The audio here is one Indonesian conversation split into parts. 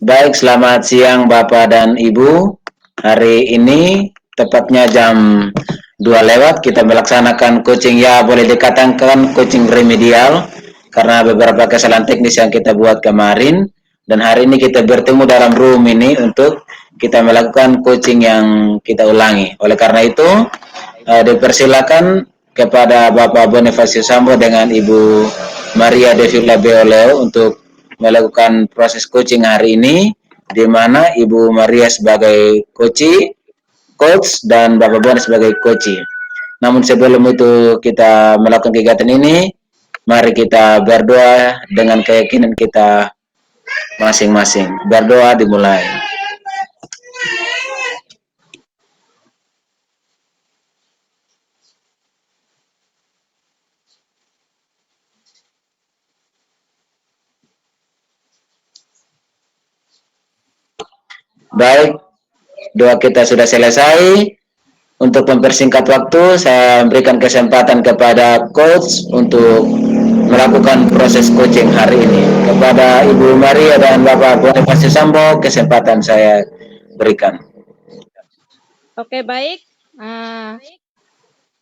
Baik, selamat siang Bapak dan Ibu. Hari ini tepatnya jam 2 lewat kita melaksanakan coaching, ya boleh dikatakan coaching remedial karena beberapa kesalahan teknis yang kita buat kemarin, dan hari ini kita bertemu dalam room ini untuk kita melakukan coaching yang kita ulangi. Oleh karena itu dipersilakan kepada Bapak Bonifacio Sambo dengan Ibu Maria Devila Beoleo untuk melakukan proses coaching hari ini, di mana Ibu Maria sebagai coach dan Bapak Bon sebagai coach. Namun sebelum itu kita melakukan kegiatan ini, mari kita berdoa dengan keyakinan kita masing-masing. Berdoa dimulai. Baik, doa kita sudah selesai. Untuk mempersingkat waktu, saya berikan kesempatan kepada coach untuk melakukan proses coaching hari ini. Kepada Ibu Maria dan Bapak Bonifacio Sambo, kesempatan saya berikan. Oke, baik.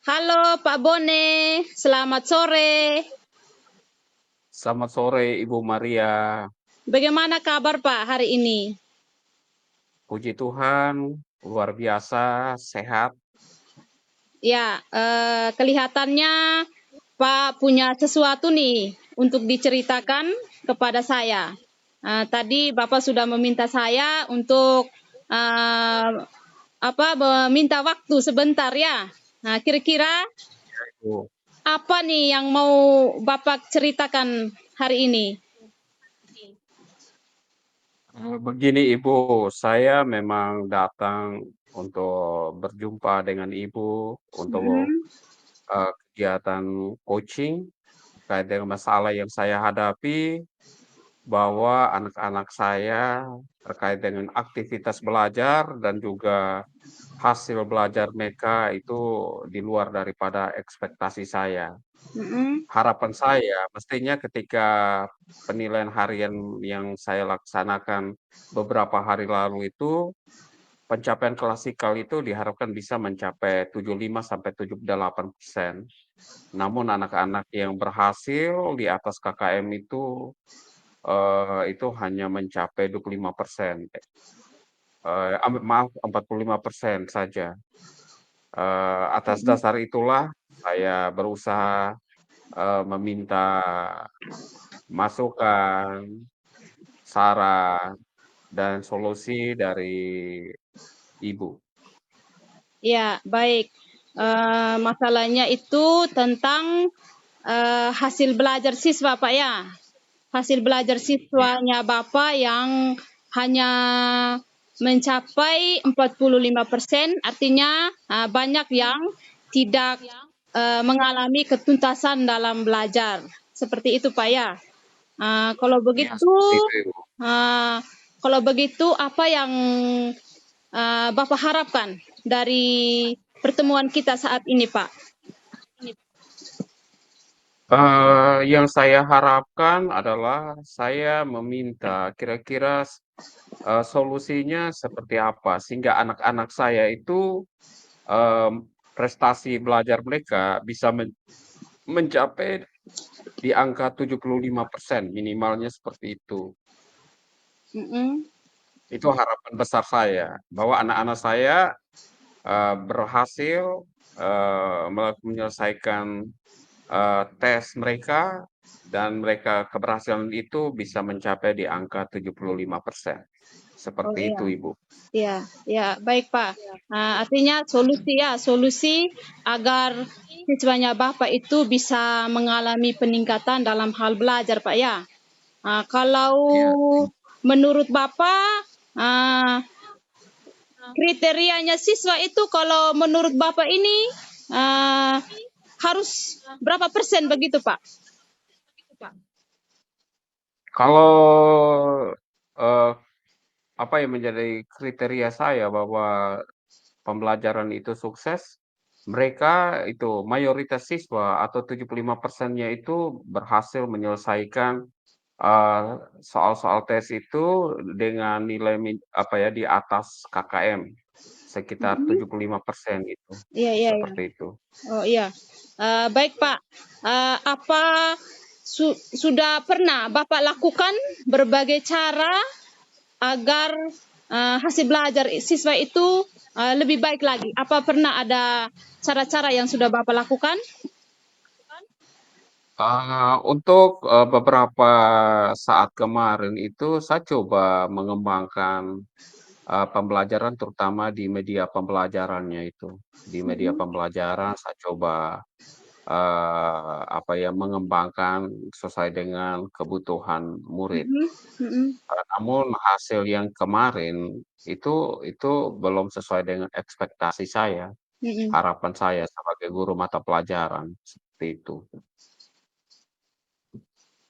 Halo Pak Bone, selamat sore. Selamat sore Ibu Maria. Bagaimana kabar Pak hari ini? Puji Tuhan, luar biasa, sehat. Ya, kelihatannya Pak punya sesuatu nih untuk diceritakan kepada saya. Tadi Bapak sudah meminta saya untuk meminta waktu sebentar ya. Nah, kira-kira apa nih yang mau Bapak ceritakan hari ini? Begini Ibu, saya memang datang untuk berjumpa dengan Ibu untuk kegiatan coaching terkait dengan masalah yang saya hadapi, bahwa anak-anak saya terkait dengan aktivitas belajar dan juga hasil belajar mereka itu di luar daripada ekspektasi saya. Harapan saya mestinya ketika penilaian harian yang saya laksanakan beberapa hari lalu itu, pencapaian klasikal itu diharapkan bisa mencapai 75 sampai 78%. Namun anak-anak yang berhasil di atas KKM itu hanya mencapai 25%. Maaf, 45% saja. Atas dasar itulah saya berusaha meminta masukan, saran, dan solusi dari Ibu. Ya, baik. Masalahnya itu tentang hasil belajar siswa, Pak ya. Hasil belajar siswanya Bapak yang hanya mencapai 45%, artinya banyak yang tidak mengalami ketuntasan dalam belajar. Seperti itu, Pak ya. Kalau begitu, kalau begitu apa yang Bapak harapkan dari pertemuan kita saat ini, Pak? Yang saya harapkan adalah saya meminta kira-kira solusinya seperti apa sehingga anak-anak saya itu prestasi belajar mereka bisa mencapai di angka 75%, minimalnya seperti itu. Itu harapan besar saya, bahwa anak-anak saya berhasil menyelesaikan tes mereka, dan mereka keberhasilan itu bisa mencapai di angka 75%. Seperti itu, Ibu. Ya, baik Pak. Artinya solusi agar siswanya Bapak itu bisa mengalami peningkatan dalam hal belajar, Pak ya. Kalau menurut Bapak, kriterianya siswa itu kalau menurut Bapak ini harus berapa persen begitu, Pak? Kalau apa yang menjadi kriteria saya bahwa pembelajaran itu sukses, mereka itu mayoritas siswa atau 75%-nya itu berhasil menyelesaikan soal-soal tes itu dengan nilai di atas KKM, sekitar 75% itu, Iya, iya, iya. seperti itu. Oh iya. Baik Pak, apa sudah pernah Bapak lakukan berbagai cara agar hasil belajar siswa itu lebih baik lagi? Apa pernah ada cara-cara yang sudah Bapak lakukan? Untuk, beberapa saat kemarin itu saya coba mengembangkan, pembelajaran terutama di media pembelajarannya itu. Di media Mhm, pembelajaran saya coba, mengembangkan sesuai dengan kebutuhan murid. mhm, mhm, Namun hasil yang kemarin itu belum sesuai dengan ekspektasi saya, mhm. harapan saya sebagai guru mata pelajaran, seperti itu.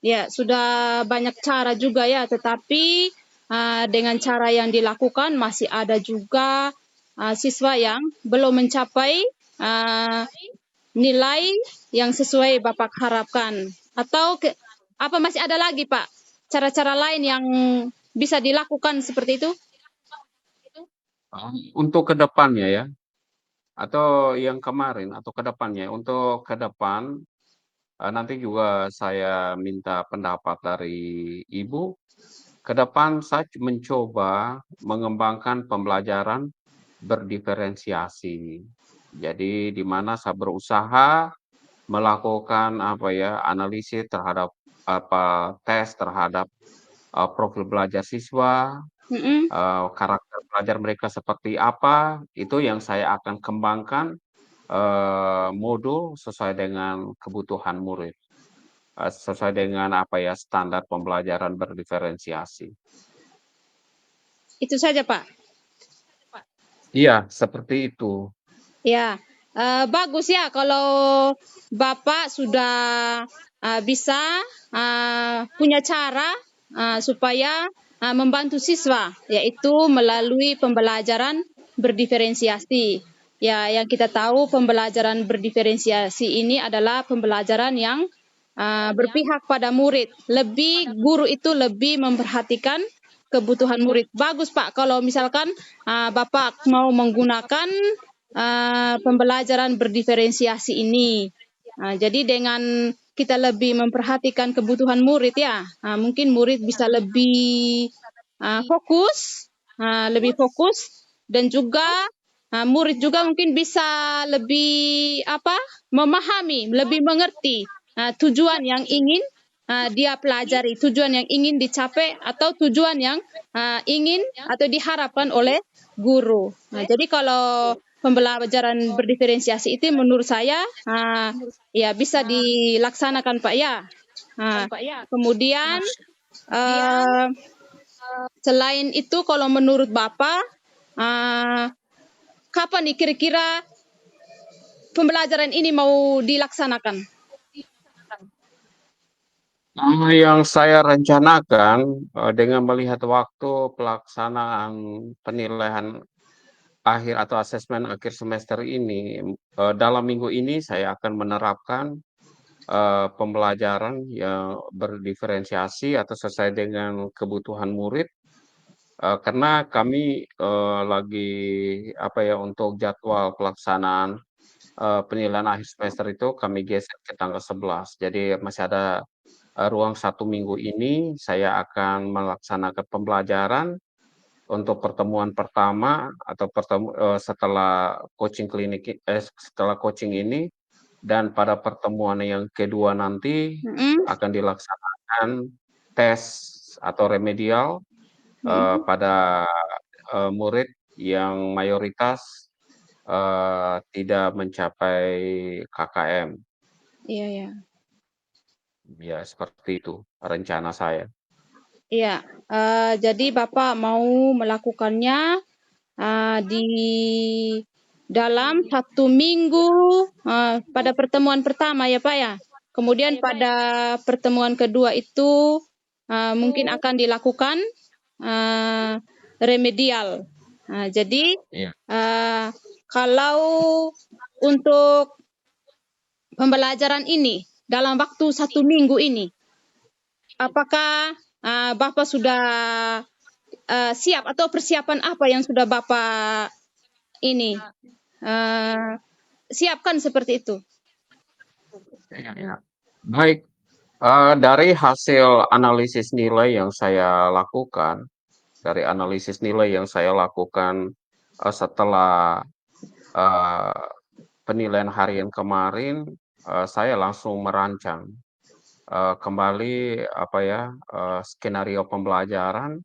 Ya, sudah banyak cara juga ya, tetapi dengan cara yang dilakukan masih ada juga siswa yang belum mencapai uh, nilai yang sesuai Bapak harapkan. Atau apa masih ada lagi, Pak? Cara-cara lain yang bisa dilakukan seperti itu? Untuk ke depannya ya, atau yang kemarin atau ke depannya? Untuk ke depan, nanti juga saya minta pendapat dari Ibu. Ke depan saya mencoba mengembangkan pembelajaran berdiferensiasi. Jadi di mana saya berusaha melakukan analisis terhadap tes terhadap, profil belajar siswa, Mm-mm. karakter belajar mereka seperti apa, itu yang saya akan kembangkan, modul sesuai dengan kebutuhan murid, sesuai dengan standar pembelajaran berdiferensiasi. Itu saja, Pak. Iya, seperti itu. Ya, bagus ya kalau Bapak sudah bisa punya cara supaya membantu siswa, yaitu melalui pembelajaran berdiferensiasi. Ya, yang kita tahu pembelajaran berdiferensiasi ini adalah pembelajaran yang berpihak pada murid. Guru itu lebih memperhatikan kebutuhan murid. Bagus Pak, kalau misalkan Bapak mau menggunakan pembelajaran berdiferensiasi ini. Jadi dengan kita lebih memperhatikan kebutuhan murid ya, mungkin murid bisa lebih fokus dan juga murid juga mungkin bisa lebih memahami, lebih mengerti tujuan yang ingin dia pelajari, tujuan yang ingin dicapai atau tujuan yang ingin atau diharapkan oleh guru. Jadi kalau pembelajaran berdiferensiasi itu menurut saya ya bisa dilaksanakan Pak ya. Kemudian uh, selain itu kalau menurut Bapak kapan nih kira-kira pembelajaran ini mau dilaksanakan? Yang saya rencanakan, dengan melihat waktu pelaksanaan penilaian akhir atau asesmen akhir semester ini, dalam minggu ini saya akan menerapkan, pembelajaran yang berdiferensiasi atau sesuai dengan kebutuhan murid, karena kami, lagi untuk jadwal pelaksanaan, penilaian akhir semester itu kami geser ke tanggal 11. Jadi masih ada ruang 1 minggu ini saya akan melaksanakan pembelajaran untuk pertemuan pertama atau setelah coaching ini, dan pada pertemuan yang kedua nanti akan dilaksanakan tes atau remedial, pada, murid yang mayoritas, tidak mencapai KKM. Iya, ya. Ya seperti itu rencana saya. Iya, jadi Bapak mau melakukannya di dalam 1 minggu pada pertemuan pertama ya Pak ya. Kemudian pada pertemuan kedua itu mungkin akan dilakukan remedial. Jadi Iya. kalau untuk pembelajaran ini dalam waktu 1 minggu ini, apakah Bapak sudah siap atau persiapan apa yang sudah Bapak ini siapkan seperti itu? Ya. Baik, dari hasil analisis nilai yang saya lakukan, setelah penilaian harian kemarin, saya langsung merancang kembali skenario pembelajaran,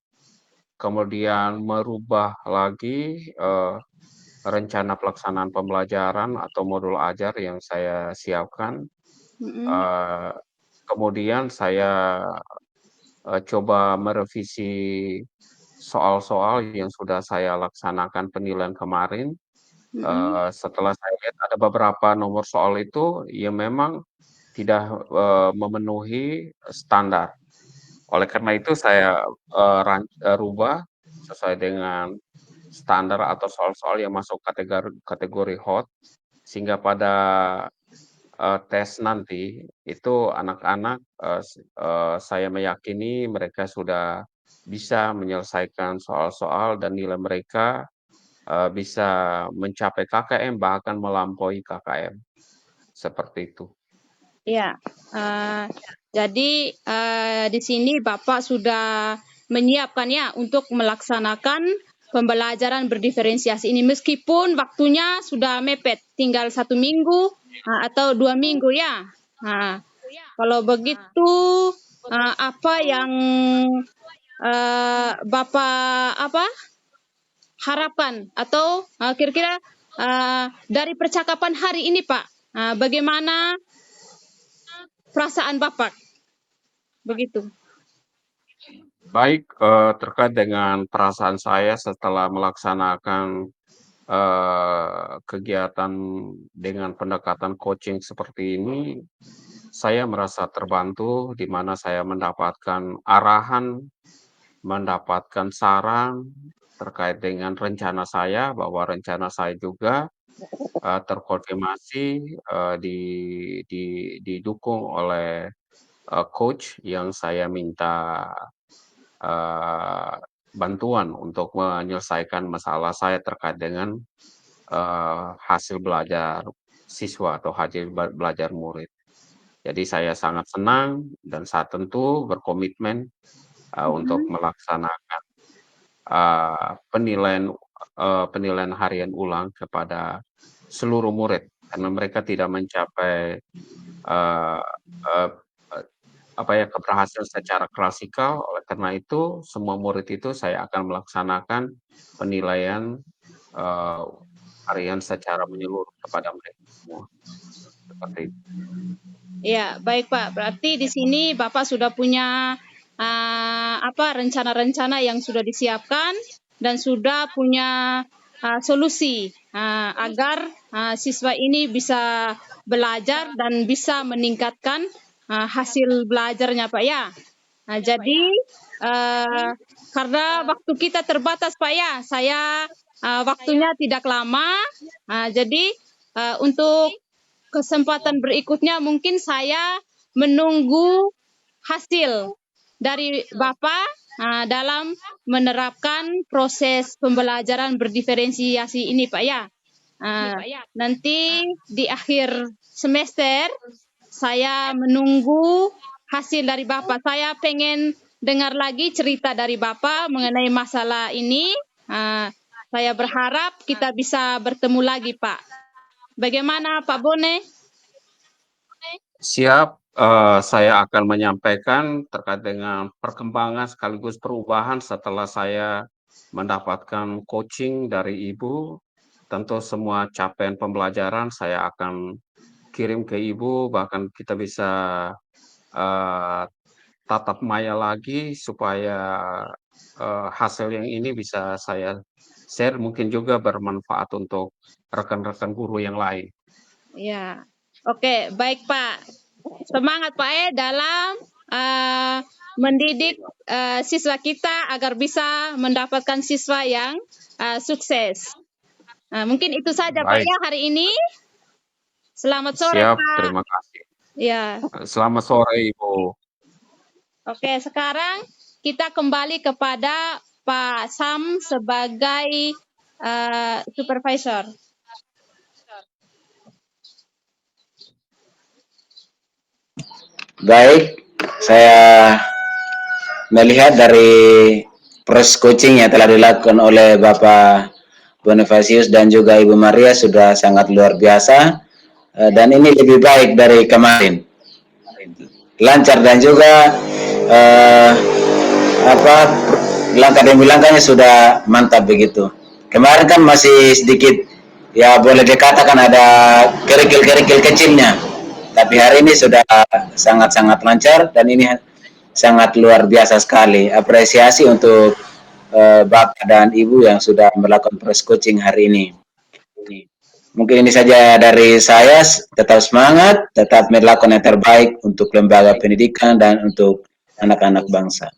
kemudian merubah lagi rencana pelaksanaan pembelajaran atau modul ajar yang saya siapkan. Kemudian saya coba merevisi soal-soal yang sudah saya laksanakan penilaian kemarin. Setelah saya lihat ada beberapa nomor soal itu yang memang tidak memenuhi standar. Oleh karena itu saya rubah sesuai dengan standar atau soal-soal yang masuk kategori hot, sehingga pada tes nanti itu anak-anak saya meyakini mereka sudah bisa menyelesaikan soal-soal dan nilai mereka bisa mencapai KKM bahkan melampaui KKM. Seperti itu. Ya, jadi di sini Bapak sudah menyiapkan ya untuk melaksanakan pembelajaran berdiferensiasi ini meskipun waktunya sudah mepet, tinggal 1 minggu atau 2 minggu ya. Kalau begitu apa yang Bapak harapkan atau kira-kira dari percakapan hari ini Pak, bagaimana perasaan Bapak? Begitu. Baik, terkait dengan perasaan saya setelah melaksanakan kegiatan dengan pendekatan coaching seperti ini, saya merasa terbantu di mana saya mendapatkan arahan, mendapatkan saran terkait dengan rencana saya, bahwa rencana saya juga terkonfirmasi didukung oleh coach yang saya minta bantuan untuk menyelesaikan masalah saya terkait dengan hasil belajar siswa atau hasil belajar murid. Jadi saya sangat senang dan saat tentu berkomitmen untuk melaksanakan penilaian harian ulang kepada seluruh murid karena mereka tidak mencapai keberhasilan secara klasikal. Oleh karena itu semua murid itu saya akan melaksanakan penilaian harian secara menyeluruh kepada mereka semua. Seperti itu. Ya, baik Pak. Berarti di sini Bapak sudah punya rencana-rencana yang sudah disiapkan dan sudah punya solusi agar siswa ini bisa belajar dan bisa meningkatkan hasil belajarnya Pak ya. Jadi karena waktu kita terbatas Pak ya, saya waktunya tidak lama. Jadi untuk kesempatan berikutnya mungkin saya menunggu hasil dari Bapak dalam menerapkan proses pembelajaran berdiferensiasi ini Pak ya. Nanti di akhir semester saya menunggu hasil dari Bapak. Saya pengen dengar lagi cerita dari Bapak mengenai masalah ini. Saya berharap kita bisa bertemu lagi Pak. Bagaimana Pak Bone? Siap, saya akan menyampaikan terkait dengan perkembangan sekaligus perubahan setelah saya mendapatkan coaching dari Ibu. Tentu semua capaian pembelajaran saya akan kirim ke Ibu, bahkan kita bisa tatap maya lagi supaya hasil yang ini bisa saya share, mungkin juga bermanfaat untuk rekan-rekan guru yang lain. Ya, oke, baik Pak. Semangat Pak dalam mendidik siswa kita agar bisa mendapatkan siswa yang sukses. Mungkin itu saja Pak Baik. ya hari ini. Selamat sore Siap, Pak. terima kasih. Ya. Selamat sore Ibu. Oke, sekarang kita kembali kepada Pak Sam sebagai supervisor. Baik, saya melihat dari proses coaching yang telah dilakukan oleh Bapak Bonifacius dan juga Ibu Maria sudah sangat luar biasa, dan ini lebih baik dari kemarin, lancar dan juga langkah demi langkahnya sudah mantap begitu. Kemarin kan masih sedikit, ya boleh dikatakan ada kerikil-kerikil kecilnya, tapi hari ini sudah sangat-sangat lancar dan ini sangat luar biasa sekali. Apresiasi untuk Bapak dan Ibu yang sudah melakukan proses coaching hari ini. Mungkin ini saja dari saya. Tetap semangat, tetap melakukan yang terbaik untuk lembaga pendidikan dan untuk anak-anak bangsa.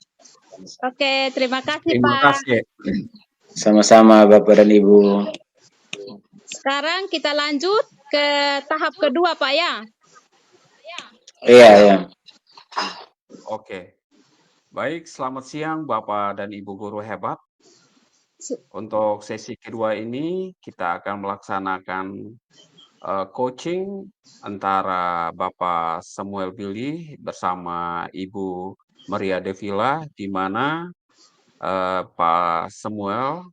Oke, terima kasih Terima Pak. kasih. Sama-sama Bapak dan Ibu. Sekarang kita lanjut ke tahap kedua Pak ya. Iya, ya. Oke. Baik, selamat siang Bapak dan Ibu guru hebat. Untuk sesi kedua ini kita akan melaksanakan coaching antara Bapak Samuel Billy bersama Ibu Maria Devila, di mana Pak Samuel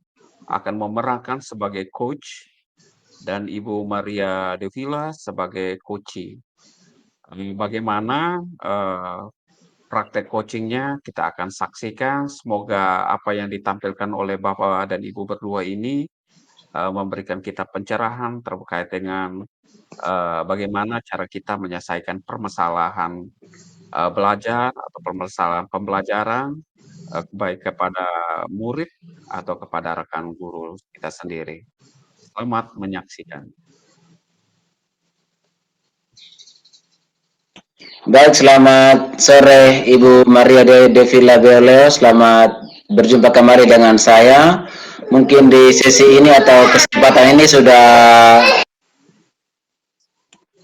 akan memerankan sebagai coach dan Ibu Maria Devila sebagai coachee. Bagaimana praktek coachingnya kita akan saksikan. Semoga apa yang ditampilkan oleh Bapak dan Ibu berdua ini memberikan kita pencerahan terkait dengan bagaimana cara kita menyelesaikan permasalahan belajar atau permasalahan pembelajaran baik kepada murid atau kepada rekan guru kita sendiri. Selamat menyaksikan. Baik, selamat sore Ibu Maria Devila Beoleo. Selamat berjumpa kembali dengan saya. Mungkin di sesi ini atau kesempatan ini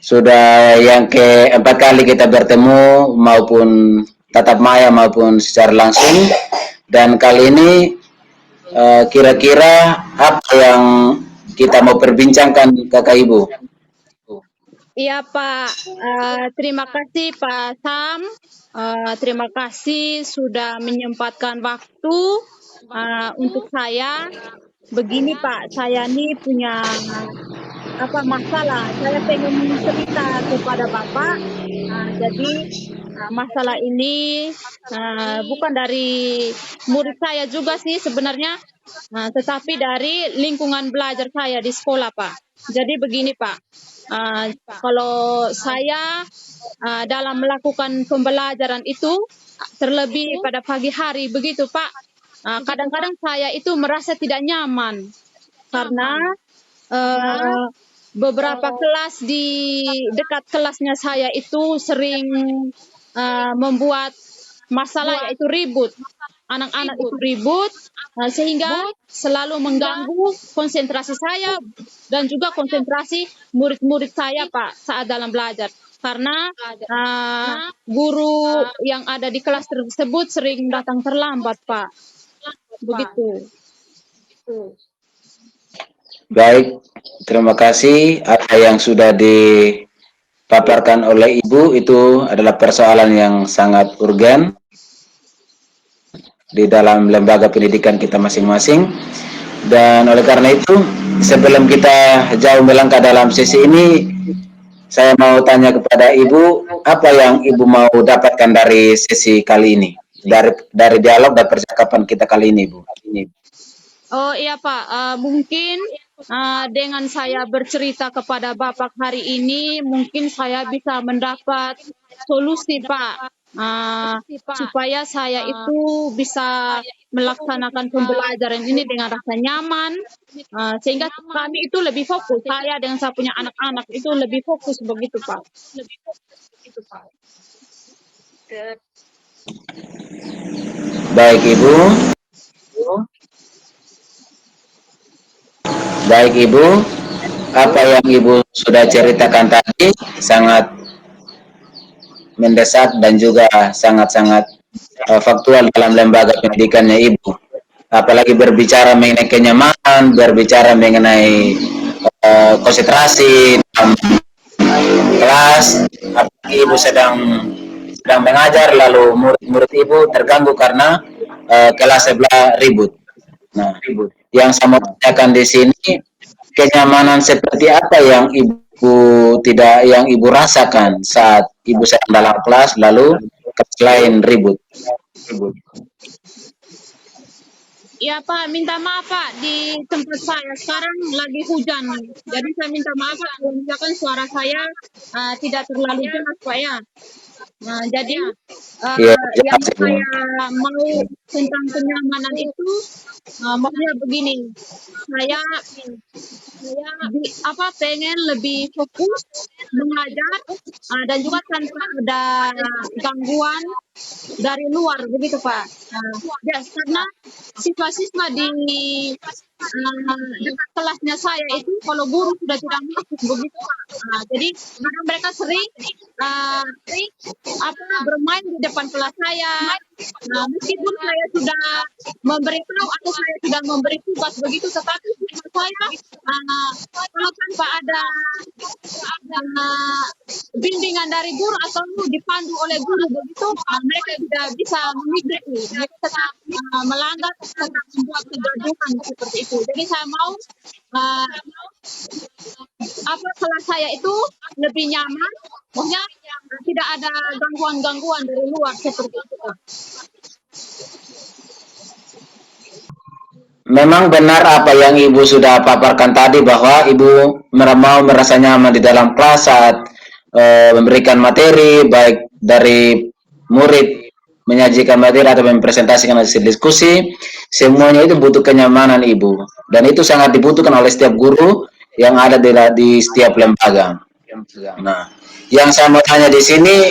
sudah yang keempat kali kita bertemu, maupun tatap maya maupun secara langsung. Dan kali ini kira-kira apa yang kita mau perbincangkan Kakak Ibu? Iya Pak, terima kasih Pak Sam, terima kasih sudah menyempatkan waktu untuk saya. Begini Pak, saya ini punya masalah, saya pengen cerita kepada Bapak. Jadi masalah ini bukan dari murid saya juga sih sebenarnya, tetapi dari lingkungan belajar saya di sekolah Pak. Jadi begini Pak, kalau saya dalam melakukan pembelajaran itu, terlebih pada pagi hari begitu Pak, kadang-kadang saya itu merasa tidak nyaman karena beberapa kelas di dekat kelasnya saya itu sering membuat masalah, yaitu ribut. Anak-anak itu ribut sehingga selalu mengganggu konsentrasi saya dan juga konsentrasi murid-murid saya Pak saat dalam belajar. Karena guru yang ada di kelas tersebut sering datang terlambat Pak. Begitu. Baik, terima kasih. Apa yang sudah dipaparkan oleh Ibu itu adalah persoalan yang sangat urgen di dalam lembaga pendidikan kita masing-masing. Dan oleh karena itu, sebelum kita jauh melangkah dalam sesi ini, saya mau tanya kepada Ibu, apa yang Ibu mau dapatkan dari sesi kali ini? Dari dialog dan percakapan kita kali ini, Bu. Oh iya Pak, mungkin dengan saya bercerita kepada Bapak hari ini, mungkin saya bisa mendapat solusi Pak, supaya saya itu bisa melaksanakan pembelajaran ini dengan rasa nyaman, sehingga kami itu lebih fokus. Saya dengan saya punya anak-anak itu lebih fokus begitu Pak. Baik Ibu. Baik Ibu, apa yang Ibu sudah ceritakan tadi sangat mendesak dan juga sangat-sangat faktual dalam lembaga pendidikannya Ibu. Apalagi berbicara mengenai kenyamanan, berbicara mengenai konsentrasi dalam kelas, apalagi Ibu sedang mengajar lalu murid-murid Ibu terganggu karena kelas sebelah ribut. Nah, yang saya mau tanyakan di sini, kenyamanan seperti apa yang Ibu rasakan saat Ibu sedang dalam kelas lalu kelas lain ribut? Ya Pak, minta maaf Pak, di tempat saya sekarang lagi hujan. Jadi saya minta maaf Pak, kalau misalkan suara saya tidak terlalu jelas Pak ya. Nah, jadi Iya, yang jelas Ibu. saya mau tentang kenyamanan itu, maksudnya begini, saya pengen lebih fokus mengajar dan juga tanpa ada gangguan dari luar begitu Pak. Ya, karena siswa-siswa di dekat kelasnya saya itu kalau guru sudah tidak masuk begitu Pak. Jadi karena mereka sering bermain di depan kelas saya. Nah, meskipun saya sudah memberitahu atau saya sudah memberi tugas begitu, tetapi siswa saya kalau tanpa ada bimbingan dari guru atau dipandu oleh guru begitu, mereka tidak bisa mengikuti, mereka tetap melanggar, tetap membuat kegaduhan seperti itu. Jadi saya mau kelas saya itu lebih nyaman, maksudnya tidak ada gangguan-gangguan dari luar seperti itu. Memang benar apa yang Ibu sudah paparkan tadi bahwa Ibu mau merasa nyaman di dalam kelas saat memberikan materi, baik dari murid menyajikan materi atau mempresentasikan hasil diskusi, semuanya itu butuh kenyamanan Ibu. Dan itu sangat dibutuhkan oleh setiap guru yang ada di setiap lembaga. Nah, yang saya mau tanya di sini,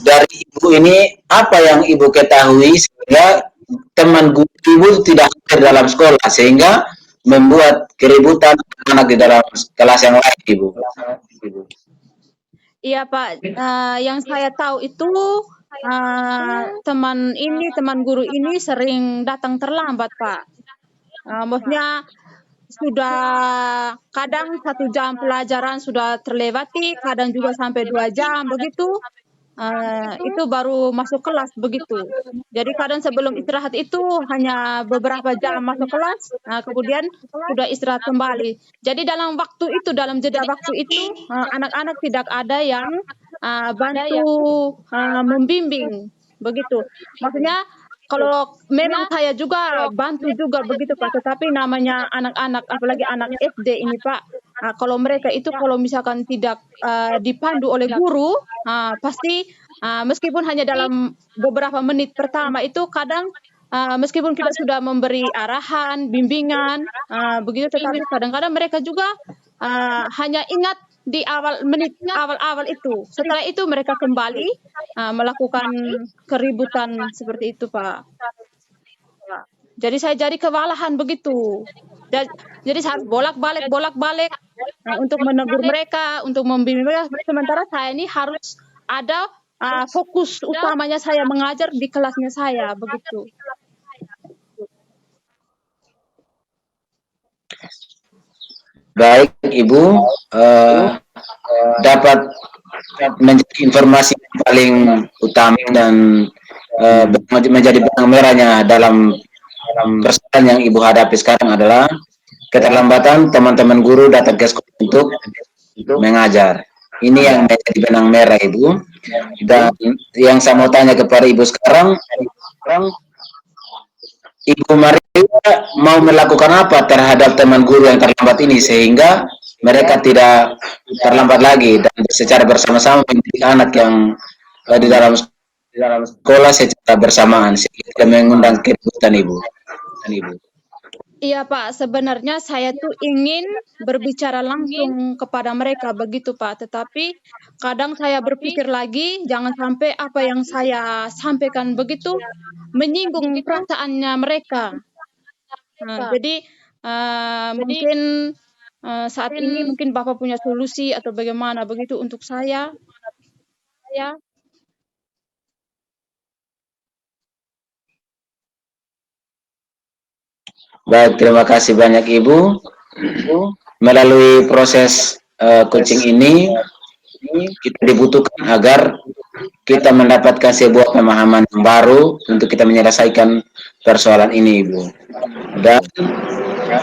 dari Ibu ini apa yang Ibu ketahui sehingga teman guru Ibu tidak hadir dalam sekolah sehingga membuat keributan anak di dalam kelas yang lain Ibu? Iya Pak, yang saya tahu itu teman guru ini sering datang terlambat Pak. Maksudnya sudah kadang 1 jam pelajaran sudah terlewati, kadang juga sampai 2 jam begitu. Itu baru masuk kelas begitu. Jadi kadang sebelum istirahat itu hanya beberapa jam masuk kelas, kemudian sudah istirahat kembali. Jadi dalam jeda waktu itu, anak-anak tidak ada yang bantu membimbing begitu. Maksudnya kalau memang saya juga bantu juga begitu Pak, tetapi namanya anak-anak, apalagi anak SD ini Pak, kalau mereka itu kalau misalkan tidak dipandu oleh guru, pasti meskipun hanya dalam beberapa menit pertama itu kadang meskipun kita sudah memberi arahan, bimbingan, begitu, tetapi kadang-kadang mereka juga hanya ingat di menit awal-awal itu. Setelah itu mereka kembali melakukan keributan seperti itu, Pak. Jadi saya jadi kewalahan begitu. Jadi saya harus bolak-balik untuk menegur mereka, untuk membimbing mereka. Sementara saya ini harus ada fokus utamanya saya mengajar di kelasnya saya begitu. Baik Ibu, dapat menjadi informasi yang paling utama dan menjadi benang merahnya dalam persoalan yang Ibu hadapi sekarang adalah keterlambatan teman-teman guru datang ke sekolah untuk mengajar. Ini yang menjadi benang merah Ibu. Dan yang saya mau tanya kepada Ibu sekarang, Ibu Maria mau melakukan apa terhadap teman guru yang terlambat ini sehingga mereka tidak terlambat lagi dan secara bersama-sama mendidik anak yang di dalam sekolah secara bersamaan sehingga mengundang keributan Ibu. Iya Pak, sebenarnya saya tuh ingin berbicara langsung kepada mereka begitu Pak, tetapi kadang saya berpikir lagi jangan sampai apa yang saya sampaikan begitu menyinggung perasaannya mereka. Jadi mungkin saat ini mungkin Bapak punya solusi atau bagaimana begitu untuk saya. Baik, terima kasih banyak Ibu. Melalui proses coaching ini, kita dibutuhkan agar kita mendapatkan sebuah pemahaman yang baru untuk kita menyelesaikan persoalan ini, Ibu. Dan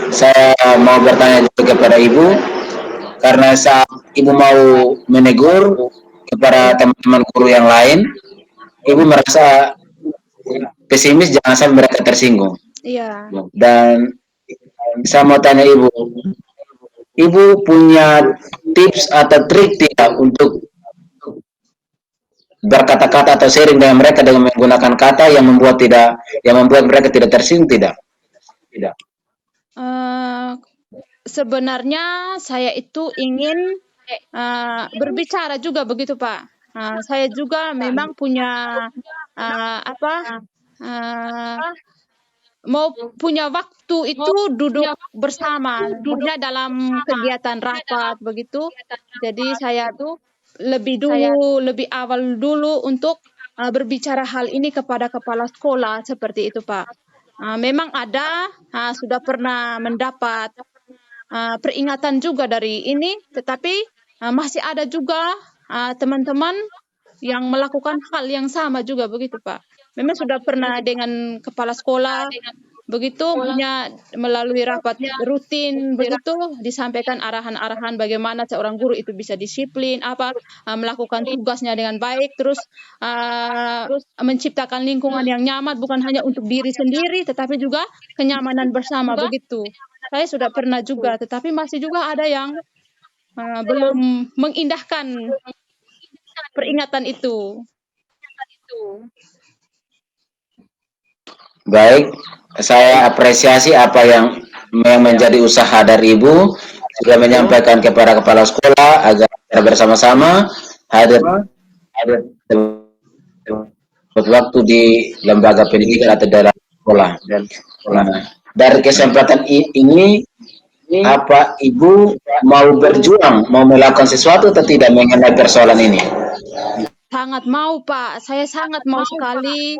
saya mau bertanya juga kepada Ibu, karena saat Ibu mau menegur kepada teman-teman guru yang lain, Ibu merasa pesimis, jangan sampai mereka tersinggung. Iya. Dan saya mau tanya Ibu, Ibu punya tips atau trik tidak untuk berkata-kata atau sharing dengan mereka dengan menggunakan kata yang membuat mereka tidak tersinggung tidak? Sebenarnya saya itu ingin berbicara juga begitu Pak. Saya juga memang punya mau punya waktu itu duduk bersama, maksudnya dalam kegiatan rapat begitu. Jadi saya tuh lebih awal dulu untuk berbicara hal ini kepada kepala sekolah seperti itu Pak. Memang ada sudah pernah mendapat peringatan juga dari ini, tetapi masih ada juga teman-teman yang melakukan hal yang sama juga begitu Pak. Memang sudah pernah dengan kepala sekolah begitu, punya melalui rapat rutin begitu disampaikan arahan-arahan bagaimana seorang guru itu bisa disiplin, melakukan tugasnya dengan baik, terus menciptakan lingkungan yang nyaman bukan hanya untuk diri sendiri tetapi juga kenyamanan bersama begitu. Saya sudah pernah juga, tetapi masih juga ada yang belum mengindahkan peringatan itu. Baik, saya apresiasi apa yang menjadi usaha dari Ibu sudah menyampaikan kepada kepala sekolah agar kita bersama-sama hadir waktu di lembaga pendidikan atau dalam sekolah. Nah, dari kesempatan ini, apa Ibu mau berjuang, mau melakukan sesuatu atau tidak mengenai persoalan ini? Sangat mau Pak, saya sangat mau sekali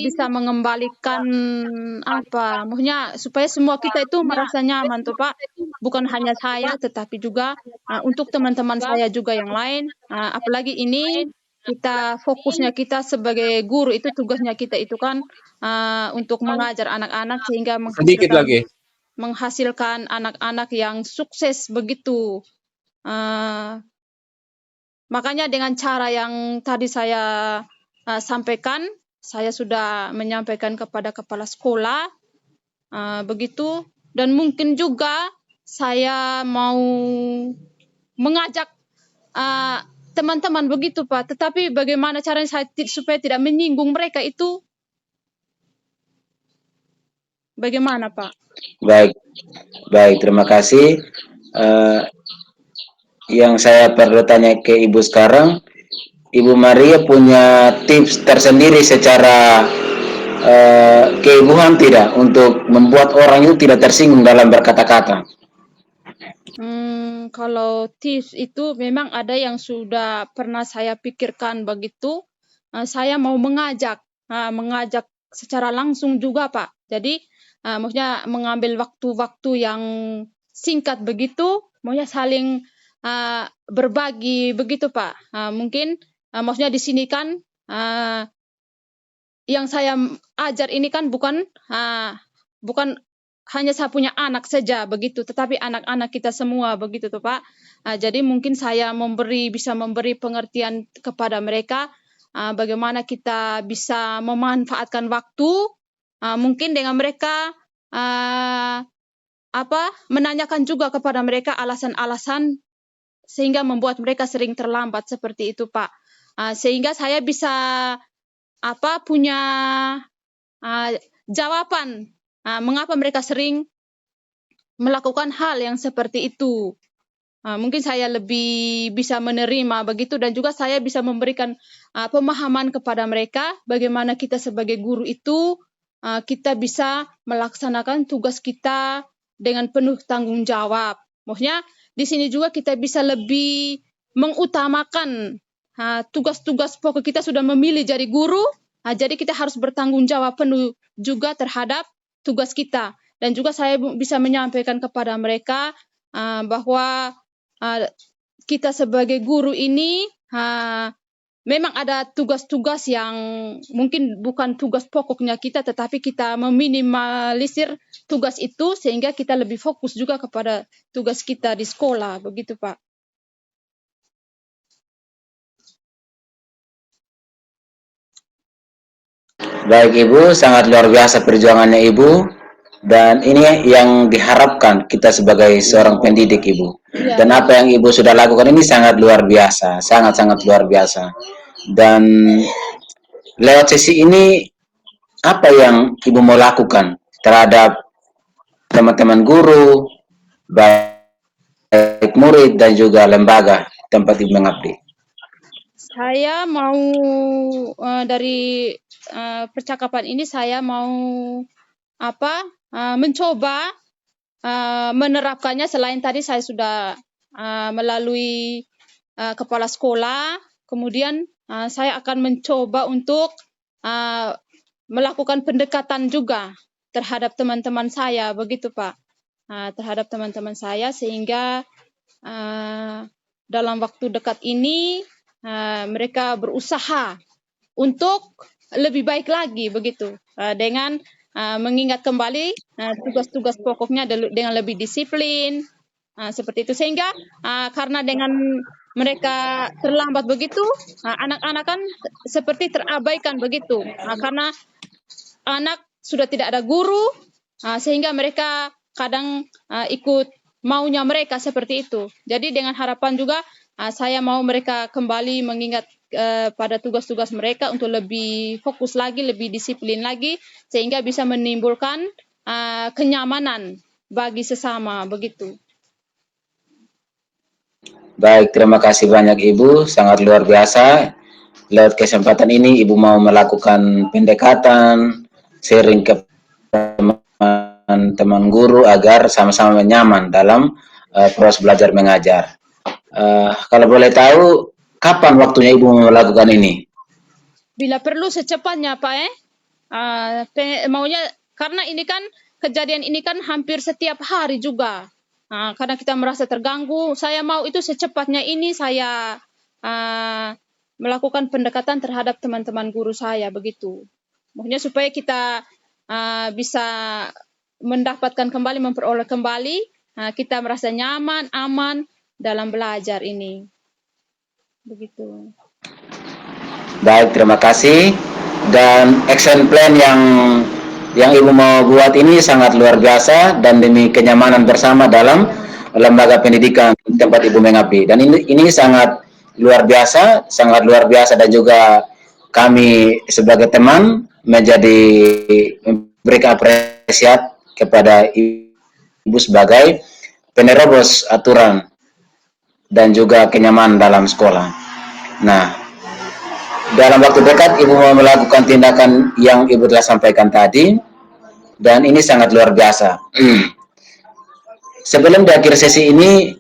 bisa mengembalikan maksudnya supaya semua kita itu merasa nyaman tuh Pak. Bukan hanya saya, tetapi juga untuk teman-teman saya juga yang lain. Apalagi ini kita fokusnya kita sebagai guru itu tugasnya kita itu kan untuk mengajar anak-anak sehingga Sedikit lagi. menghasilkan anak-anak yang sukses begitu. Makanya dengan cara yang tadi saya sampaikan, saya sudah menyampaikan kepada kepala sekolah begitu, dan mungkin juga saya mau mengajak teman-teman begitu Pak. Tetapi bagaimana caranya saya supaya tidak menyinggung mereka itu? Bagaimana Pak? Baik, terima kasih. Yang saya perlu tanya ke Ibu sekarang, Ibu Maria punya tips tersendiri secara keibuan tidak untuk membuat orang itu tidak tersinggung dalam berkata-kata? Kalau tips itu memang ada yang sudah pernah saya pikirkan begitu. Saya mau mengajak secara langsung juga Pak. Jadi maksudnya mengambil waktu-waktu yang singkat begitu, maksudnya saling berbagi begitu Pak. Mungkin maksudnya di sini kan yang saya ajar ini kan bukan hanya saya punya anak saja begitu, tetapi anak-anak kita semua begitu tuh Pak. Jadi mungkin saya bisa memberi pengertian kepada mereka bagaimana kita bisa memanfaatkan waktu, mungkin dengan mereka menanyakan juga kepada mereka alasan-alasan sehingga membuat mereka sering terlambat seperti itu Pak. Sehingga saya bisa punya jawaban mengapa mereka sering melakukan hal yang seperti itu. Mungkin saya lebih bisa menerima begitu, dan juga saya bisa memberikan pemahaman kepada mereka bagaimana kita sebagai guru itu kita bisa melaksanakan tugas kita dengan penuh tanggung jawab. Maksudnya di sini juga kita bisa lebih mengutamakan tugas-tugas pokok kita sudah memilih jadi guru, jadi kita harus bertanggung jawab penuh juga terhadap tugas kita. Dan juga saya bisa menyampaikan kepada mereka bahwa kita sebagai guru ini memang ada tugas-tugas yang mungkin bukan tugas pokoknya kita, tetapi kita meminimalisir tugas itu sehingga kita lebih fokus juga kepada tugas kita di sekolah, begitu Pak. Baik Ibu, sangat luar biasa perjuangannya Ibu, dan ini yang diharapkan kita sebagai seorang pendidik Ibu. Iya. Dan apa yang Ibu sudah lakukan ini sangat luar biasa, sangat-sangat luar biasa. Dan lewat sesi ini, apa yang Ibu mau lakukan terhadap teman-teman guru, baik murid dan juga lembaga tempat Ibu mengabdi? Saya mau dari percakapan ini saya mau mencoba menerapkannya. Selain tadi saya sudah melalui kepala sekolah, kemudian saya akan mencoba untuk melakukan pendekatan juga terhadap teman-teman saya, begitu Pak, terhadap teman-teman saya, sehingga dalam waktu dekat ini mereka berusaha untuk lebih baik lagi, begitu, dengan mengingat kembali tugas-tugas pokoknya dengan lebih disiplin, seperti itu. Sehingga karena dengan mereka terlambat begitu, anak-anak kan seperti terabaikan begitu, karena anak sudah tidak ada guru, sehingga mereka kadang ikut maunya mereka seperti itu. Jadi dengan harapan juga saya mau mereka kembali mengingat pada tugas-tugas mereka untuk lebih fokus lagi, lebih disiplin lagi, sehingga bisa menimbulkan kenyamanan bagi sesama, begitu. Baik, terima kasih banyak Ibu, sangat luar biasa. Lewat kesempatan ini Ibu mau melakukan pendekatan, sharing ke teman-teman guru agar sama-sama nyaman dalam proses belajar mengajar. Kalau boleh tahu, kapan waktunya Ibu melakukan ini? Bila perlu secepatnya Pak, maunya, karena ini kan kejadian ini kan hampir setiap hari juga. Karena kita merasa terganggu, saya mau itu secepatnya ini saya melakukan pendekatan terhadap teman-teman guru saya, begitu. Maksudnya supaya kita bisa mendapatkan kembali, memperoleh kembali, kita merasa nyaman, aman dalam belajar ini, begitu. Baik, terima kasih. Dan action plan yang Ibu mau buat ini sangat luar biasa dan demi kenyamanan bersama dalam lembaga pendidikan tempat Ibu mengabdi. Dan ini sangat luar biasa dan juga kami sebagai teman memberikan apresiasi kepada Ibu sebagai penerobos aturan dan juga kenyamanan dalam sekolah. Nah, dalam waktu dekat Ibu mau melakukan tindakan yang Ibu telah sampaikan tadi, dan ini sangat luar biasa. Sebelum di akhir sesi ini,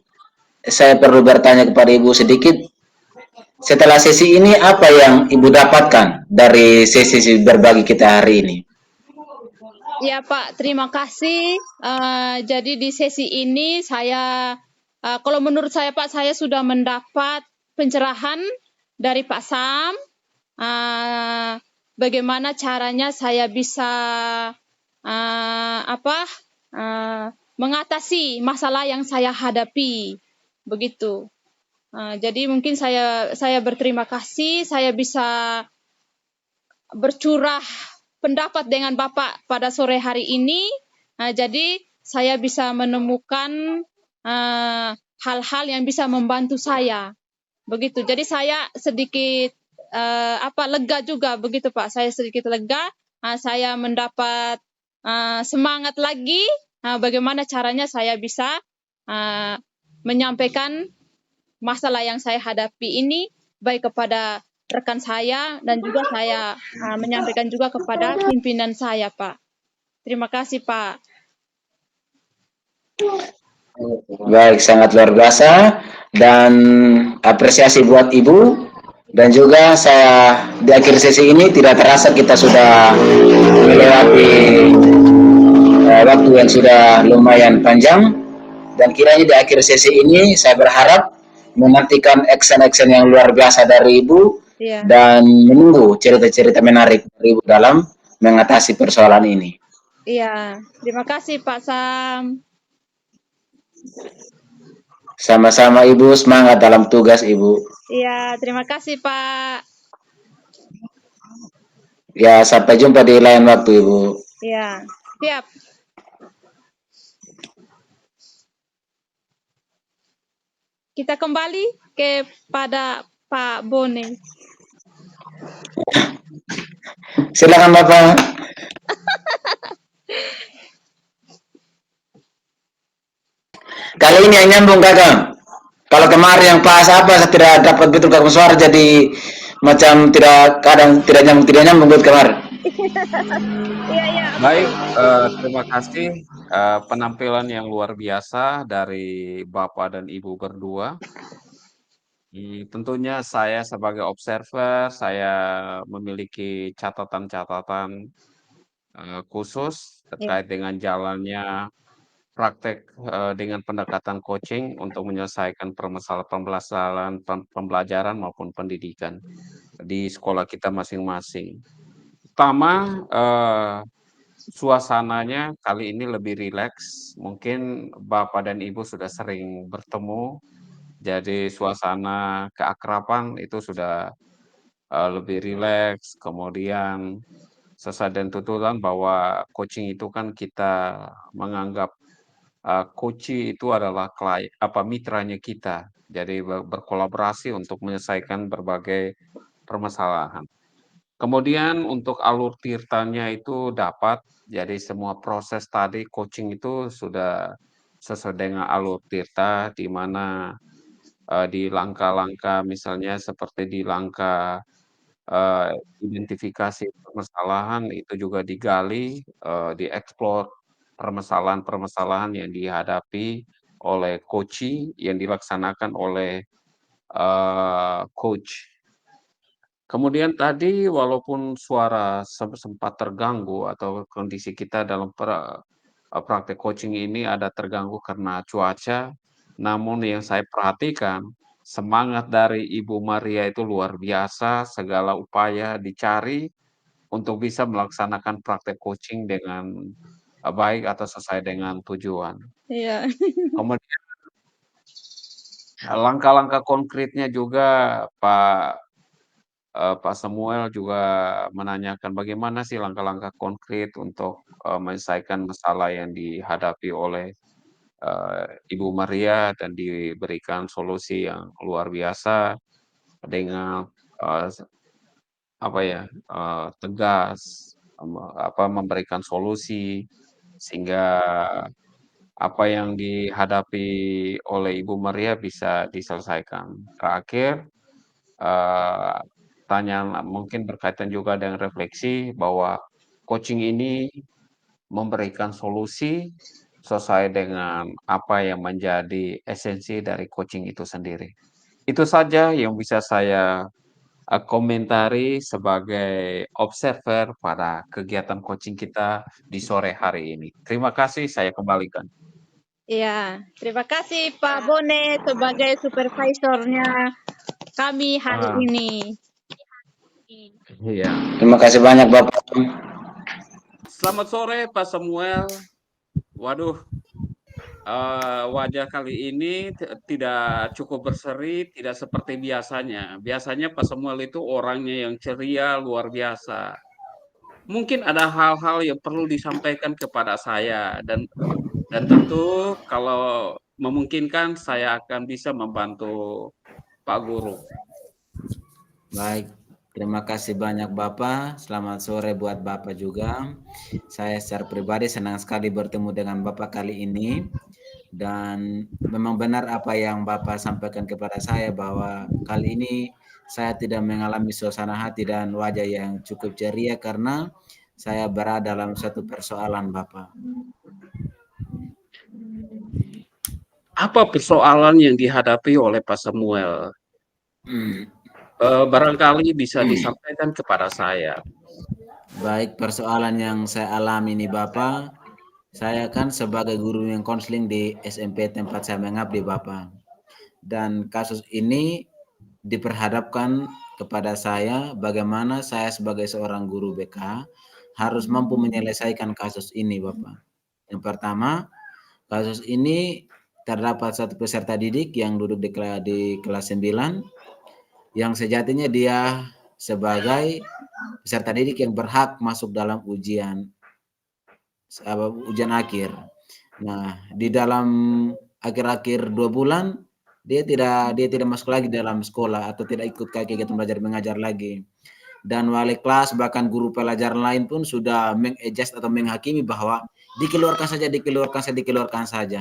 saya perlu bertanya kepada Ibu sedikit. Setelah sesi ini, apa yang Ibu dapatkan dari sesi berbagi kita hari ini? Ya Pak, terima kasih. Jadi di sesi ini saya, kalau menurut saya Pak, saya sudah mendapat pencerahan dari Pak Sam, bagaimana caranya saya bisa mengatasi masalah yang saya hadapi, begitu. Jadi mungkin saya berterima kasih, saya bisa bercurah pendapat dengan Bapak pada sore hari ini. Jadi saya bisa menemukan hal-hal yang bisa membantu saya, begitu. Jadi saya sedikit lega juga, begitu Pak. Saya sedikit lega, saya mendapat semangat lagi bagaimana caranya saya bisa menyampaikan masalah yang saya hadapi ini baik kepada rekan saya dan juga saya menyampaikan juga kepada pimpinan saya, Pak. Terima kasih, Pak. Baik, sangat luar biasa dan apresiasi buat Ibu. Dan juga saya di akhir sesi ini tidak terasa kita sudah melewati waktu yang sudah lumayan panjang, dan kiranya di akhir sesi ini saya berharap menantikan action-action yang luar biasa dari Ibu Iya. dan menunggu cerita-cerita menarik dari Ibu dalam mengatasi persoalan ini. Iya. Terima kasih Pak Sam. Sama-sama Ibu, semangat dalam tugas Ibu. Iya, terima kasih Pak. Ya, sampai jumpa di lain waktu Ibu. Iya, siap. Kita kembali kepada Pak Bone. Silakan Bapak. Kali ini yang nyambung Kakak. Kalau kemarin yang pas apa saya tidak dapat betul Kakak suara, jadi macam tidak, kadang tidak nyambung buat kemarin. Iya, iya. Baik, terima kasih penampilan yang luar biasa dari Bapak dan Ibu berdua. Tentunya saya sebagai observer, saya memiliki catatan-catatan khusus terkait dengan jalannya praktek dengan pendekatan coaching untuk menyelesaikan permasalahan pembelajaran maupun pendidikan di sekolah kita masing-masing. Pertama, suasananya kali ini lebih rileks. Mungkin Bapak dan Ibu sudah sering bertemu, jadi suasana keakraban itu sudah lebih rileks. Kemudian sesuai dengan tuntutan bahwa coaching itu kan kita menganggap coach itu adalah mitranya kita. Jadi berkolaborasi untuk menyelesaikan berbagai permasalahan. Kemudian untuk alur tirtanya itu dapat, jadi semua proses tadi coaching itu sudah sesuai dengan alur tirta, di mana di langkah-langkah misalnya seperti di langkah identifikasi permasalahan itu juga digali, dieksplor permasalahan-permasalahan yang dihadapi oleh coachee yang dilaksanakan oleh coach. Kemudian tadi walaupun suara sempat terganggu atau kondisi kita dalam praktek coaching ini ada terganggu karena cuaca, namun yang saya perhatikan semangat dari Ibu Maria itu luar biasa, segala upaya dicari untuk bisa melaksanakan praktek coaching dengan baik atau sesuai dengan tujuan. Iya. Kemudian langkah-langkah konkretnya juga Pak Samuel juga menanyakan bagaimana sih langkah-langkah konkret untuk menyelesaikan masalah yang dihadapi oleh Ibu Maria dan diberikan solusi yang luar biasa dengan tegas, memberikan solusi sehingga apa yang dihadapi oleh Ibu Maria bisa diselesaikan. Terakhir, pertanyaan mungkin berkaitan juga dengan refleksi bahwa coaching ini memberikan solusi sesuai dengan apa yang menjadi esensi dari coaching itu sendiri. Itu saja yang bisa saya komentari sebagai observer pada kegiatan coaching kita di sore hari ini. Terima kasih, saya kembalikan. Iya, terima kasih Pak Bone sebagai supervisornya kami hari ini. Iya. Terima kasih banyak Bapak. Selamat sore Pak Samuel. Waduh, wajah kali ini tidak cukup berseri, tidak seperti biasanya. Biasanya Pak Samuel itu orangnya yang ceria, luar biasa. Mungkin ada hal-hal yang perlu disampaikan kepada saya dan tentu kalau memungkinkan saya akan bisa membantu Pak Guru. Baik, terima kasih banyak Bapak. Selamat sore buat Bapak juga. Saya secara pribadi senang sekali bertemu dengan Bapak kali ini. Dan memang benar apa yang Bapak sampaikan kepada saya bahwa kali ini saya tidak mengalami suasana hati dan wajah yang cukup ceria karena saya berada dalam satu persoalan Bapak. Apa persoalan yang dihadapi oleh Pak Samuel? Barangkali bisa disampaikan kepada saya. Baik, persoalan yang saya alami ini Bapak, Saya kan sebagai guru yang konseling di SMP tempat saya mengabdi, Bapak. Dan kasus ini diperhadapkan kepada saya bagaimana saya sebagai seorang guru BK harus mampu menyelesaikan kasus ini, Bapak. Yang pertama, kasus ini terdapat satu peserta didik yang duduk di kelas 9 yang sejatinya dia sebagai peserta didik yang berhak masuk dalam ujian akhir. Nah, di dalam akhir-akhir 2 bulan dia tidak masuk lagi dalam sekolah atau tidak ikut kegiatan belajar mengajar lagi. Dan wali kelas bahkan guru pelajaran lain pun sudah mengadjust atau menghakimi bahwa dikeluarkan saja, dikeluarkan saja, dikeluarkan saja.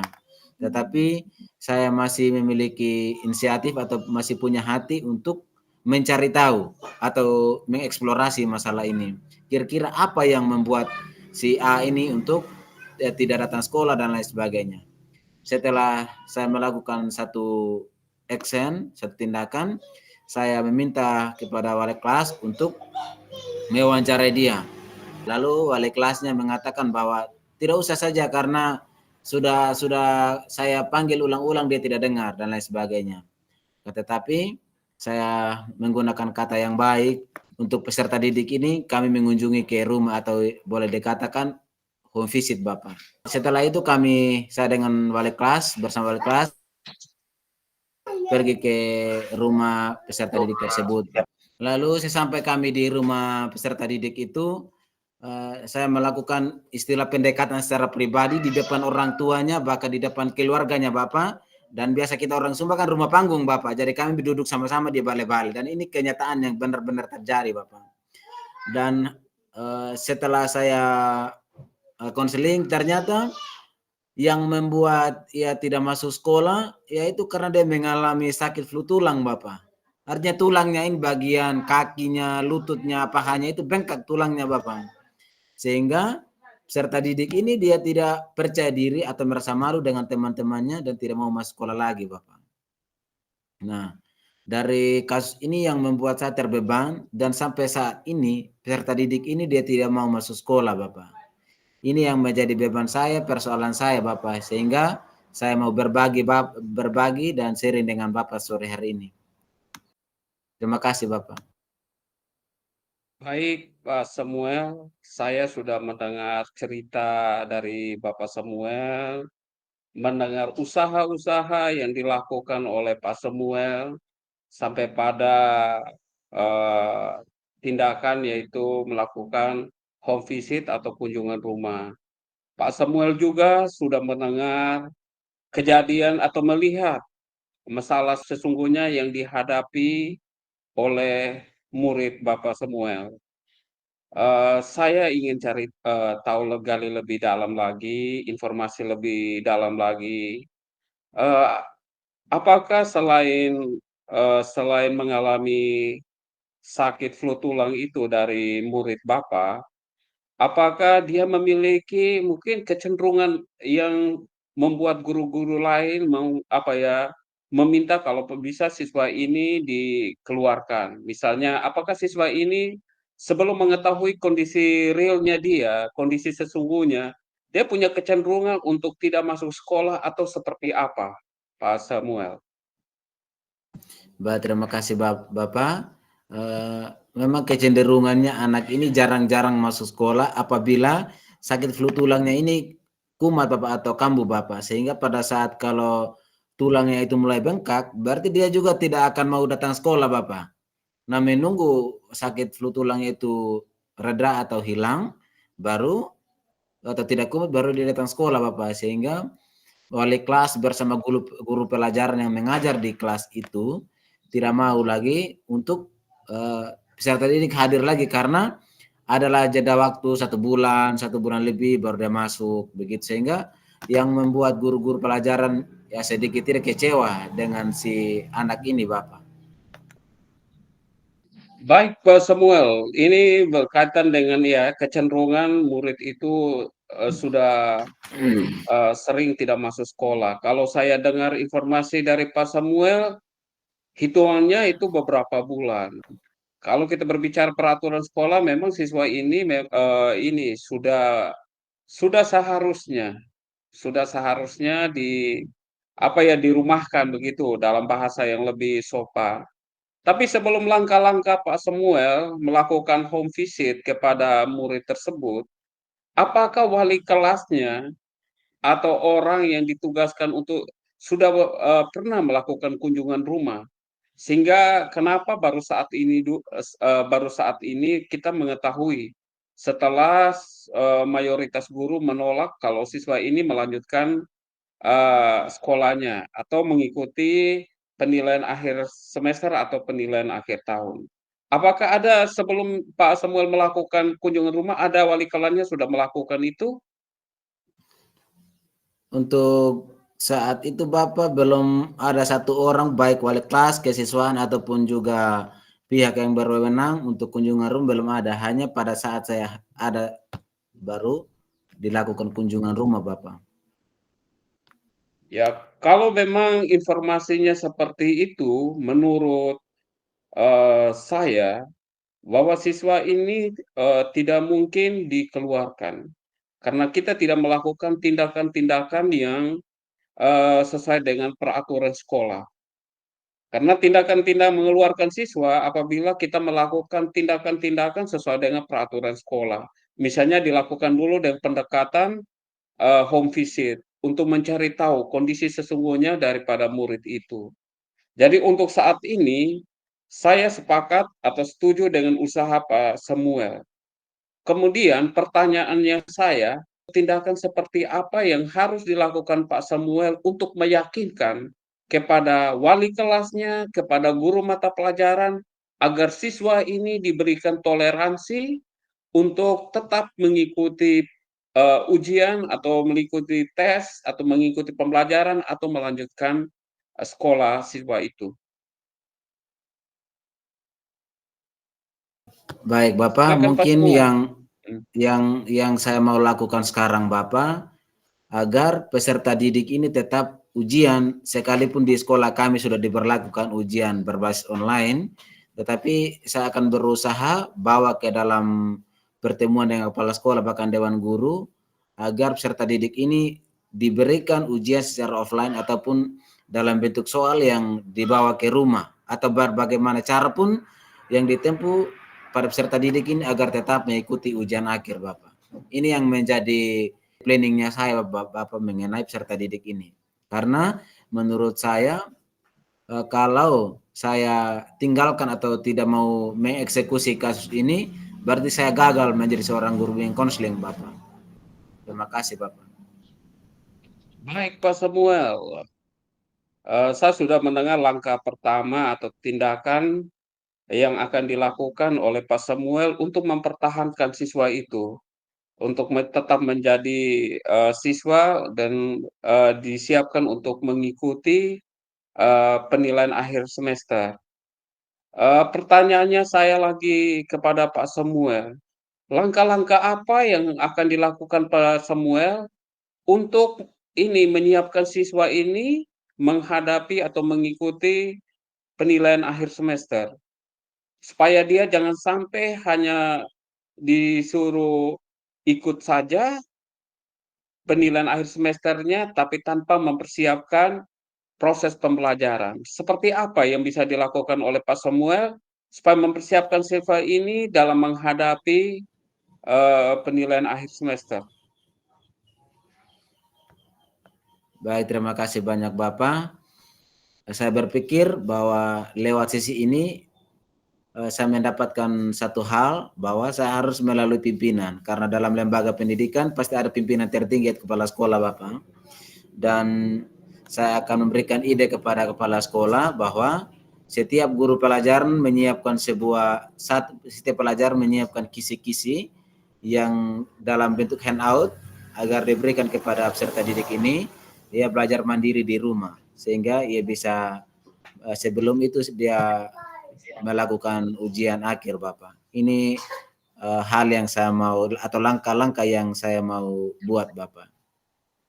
Tetapi saya masih memiliki inisiatif atau masih punya hati untuk mencari tahu atau mengeksplorasi masalah ini. Kira-kira apa yang membuat si A ini untuk tidak datang sekolah dan lain sebagainya. Setelah saya melakukan satu action, satu tindakan, saya meminta kepada wali kelas untuk mewawancarai dia. Lalu wali kelasnya mengatakan bahwa tidak usah saja karena sudah saya panggil ulang-ulang dia tidak dengar dan lain sebagainya. Tetapi saya menggunakan kata yang baik untuk peserta didik ini, kami mengunjungi ke rumah atau boleh dikatakan home visit, Bapak. Setelah itu saya dengan wali kelas, bersama wali kelas, pergi ke rumah peserta didik tersebut. Lalu sesampai kami di rumah peserta didik itu, saya melakukan istilah pendekatan secara pribadi di depan orang tuanya, bahkan di depan keluarganya, Bapak. Dan biasa kita orang Sumba kan rumah panggung, Bapak. Jadi kami duduk sama-sama di balai-balai. Dan ini kenyataan yang benar-benar terjadi, Bapak. Dan setelah saya konseling, ternyata yang membuat ia tidak masuk sekolah, yaitu karena dia mengalami sakit flu tulang, Bapak. Artinya tulangnya ini bagian kakinya, lututnya, pahanya itu bengkak tulangnya, Bapak. Sehingga peserta didik ini dia tidak percaya diri atau merasa malu dengan teman-temannya dan tidak mau masuk sekolah lagi, Bapak. Nah, dari kasus ini yang membuat saya terbeban dan sampai saat ini peserta didik ini dia tidak mau masuk sekolah, Bapak. Ini yang menjadi beban saya, persoalan saya, Bapak. Sehingga saya mau berbagi dan sharing dengan Bapak sore hari ini. Terima kasih, Bapak. Baik, Pak Samuel, saya sudah mendengar cerita dari Bapak Samuel, mendengar usaha-usaha yang dilakukan oleh Pak Samuel sampai pada eh, tindakan yaitu melakukan home visit atau kunjungan rumah. Pak Samuel juga sudah mendengar kejadian atau melihat masalah sesungguhnya yang dihadapi oleh murid Bapak Samuel. Saya ingin cari tahu gali lebih dalam lagi, informasi lebih dalam lagi. Eh, apakah selain mengalami sakit flu tulang itu dari murid Bapak, apakah dia memiliki mungkin kecenderungan yang membuat guru-guru lain meminta kalau bisa siswa ini dikeluarkan? Misalnya, apakah siswa ini sebelum mengetahui kondisi realnya dia, kondisi sesungguhnya, dia punya kecenderungan untuk tidak masuk sekolah atau seperti apa, Pak Samuel? Baik, terima kasih Bapak. Memang kecenderungannya anak ini jarang-jarang masuk sekolah apabila sakit flu tulangnya ini kumat, Bapak, atau kambuh, Bapak. Sehingga pada saat kalau tulangnya itu mulai bengkak, berarti dia juga tidak akan mau datang sekolah, Bapak. Nah, menunggu sakit flu tulangnya itu reda atau hilang, baru atau tidak kumat, baru dia datang sekolah, Bapak. Sehingga wali kelas bersama guru pelajaran yang mengajar di kelas itu tidak mau lagi untuk peserta didik hadir lagi karena adalah jeda waktu 1 bulan lebih baru dia masuk begitu, sehingga yang membuat guru-guru pelajaran ya sedikit tidak kecewa dengan si anak ini, Bapak. Baik, Pak Samuel, ini berkaitan dengan ya kecenderungan murid itu sudah sering tidak masuk sekolah. Kalau saya dengar informasi dari Pak Samuel, hitungannya itu beberapa bulan. Kalau kita berbicara peraturan sekolah, memang siswa ini sudah sudah seharusnya dirumahkan begitu dalam bahasa yang lebih sopan. Tapi sebelum langkah-langkah Pak Samuel melakukan home visit kepada murid tersebut, apakah wali kelasnya atau orang yang ditugaskan untuk sudah pernah melakukan kunjungan rumah? Sehingga kenapa baru saat ini kita mengetahui setelah mayoritas guru menolak kalau siswa ini melanjutkan sekolahnya atau mengikuti penilaian akhir semester atau penilaian akhir tahun. Apakah ada sebelum Pak Samuel melakukan kunjungan rumah, ada wali kelasnya sudah melakukan itu? Untuk saat itu Bapak belum ada satu orang baik wali kelas, kesiswaan ataupun juga pihak yang berwenang untuk kunjungan rumah belum ada. Hanya pada saat saya ada baru dilakukan kunjungan rumah Bapak. Ya, kalau memang informasinya seperti itu, menurut saya bahwa siswa ini tidak mungkin dikeluarkan karena kita tidak melakukan tindakan-tindakan yang sesuai dengan peraturan sekolah. Karena tindakan-tindakan mengeluarkan siswa apabila kita melakukan tindakan-tindakan sesuai dengan peraturan sekolah. Misalnya dilakukan dulu dengan pendekatan home visit untuk mencari tahu kondisi sesungguhnya daripada murid itu. Jadi untuk saat ini saya sepakat atau setuju dengan usaha Pak Samuel. Kemudian pertanyaannya saya, tindakan seperti apa yang harus dilakukan Pak Samuel untuk meyakinkan kepada wali kelasnya, kepada guru mata pelajaran, agar siswa ini diberikan toleransi untuk tetap mengikuti ujian atau mengikuti tes atau mengikuti pembelajaran atau melanjutkan sekolah siswa itu. Baik Bapak, Silakan Pak mungkin Samuel. yang saya mau lakukan sekarang Bapak, agar peserta didik ini tetap ujian, sekalipun di sekolah kami sudah diberlakukan ujian berbasis online, tetapi saya akan berusaha bawa ke dalam pertemuan dengan kepala sekolah bahkan dewan guru, agar peserta didik ini diberikan ujian secara offline ataupun dalam bentuk soal yang dibawa ke rumah, atau bagaimana cara pun yang ditempuh pada peserta didik ini agar tetap mengikuti ujian akhir Bapak. Ini yang menjadi planningnya saya Bapak mengenai peserta didik ini. Karena menurut saya kalau saya tinggalkan atau tidak mau mengeksekusi kasus ini, berarti saya gagal menjadi seorang guru yang konseling Bapak. Terima kasih Bapak. Baik Pak Samuel, saya sudah mendengar langkah pertama atau tindakan yang akan dilakukan oleh Pak Samuel untuk mempertahankan siswa itu, untuk tetap menjadi siswa dan disiapkan untuk mengikuti penilaian akhir semester. Pertanyaannya saya lagi kepada Pak Samuel, langkah-langkah apa yang akan dilakukan Pak Samuel untuk ini menyiapkan siswa ini menghadapi atau mengikuti penilaian akhir semester? Supaya dia jangan sampai hanya disuruh ikut saja penilaian akhir semesternya, tapi tanpa mempersiapkan proses pembelajaran. Seperti apa yang bisa dilakukan oleh Pak Samuel supaya mempersiapkan siswa ini dalam menghadapi penilaian akhir semester? Baik, terima kasih banyak Bapak. Saya berpikir bahwa lewat sisi ini saya mendapatkan satu hal, bahwa saya harus melalui pimpinan, karena dalam lembaga pendidikan pasti ada pimpinan tertinggi kepala sekolah Bapak. Dan saya akan memberikan ide kepada kepala sekolah bahwa setiap guru pelajaran menyiapkan setiap pelajaran menyiapkan kisi-kisi yang dalam bentuk handout agar diberikan kepada peserta didik ini. Dia belajar mandiri di rumah sehingga ia bisa sebelum itu dia melakukan ujian akhir Bapak. Ini hal yang saya mau, atau langkah-langkah yang saya mau buat Bapak.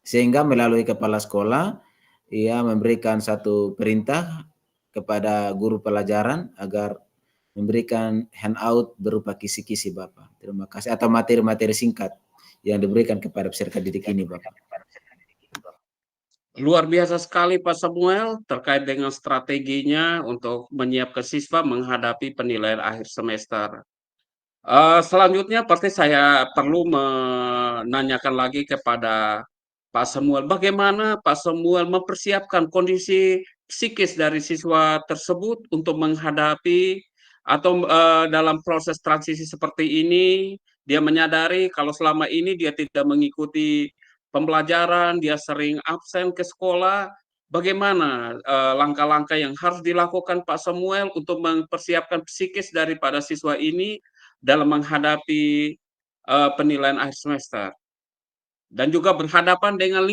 Sehingga melalui kepala sekolah ia memberikan satu perintah kepada guru pelajaran agar memberikan handout berupa kisi-kisi Bapak. Terima kasih, atau materi-materi singkat yang diberikan kepada peserta didik ini, Bapak. Luar biasa sekali Pak Samuel terkait dengan strateginya untuk menyiapkan siswa menghadapi penilaian akhir semester. Selanjutnya pasti saya perlu menanyakan lagi kepada Pak Samuel, bagaimana Pak Samuel mempersiapkan kondisi psikis dari siswa tersebut untuk menghadapi atau dalam proses transisi seperti ini, dia menyadari kalau selama ini dia tidak mengikuti pembelajaran, dia sering absen ke sekolah. Bagaimana langkah-langkah yang harus dilakukan Pak Samuel untuk mempersiapkan psikis daripada siswa ini dalam menghadapi penilaian akhir semester dan juga berhadapan dengan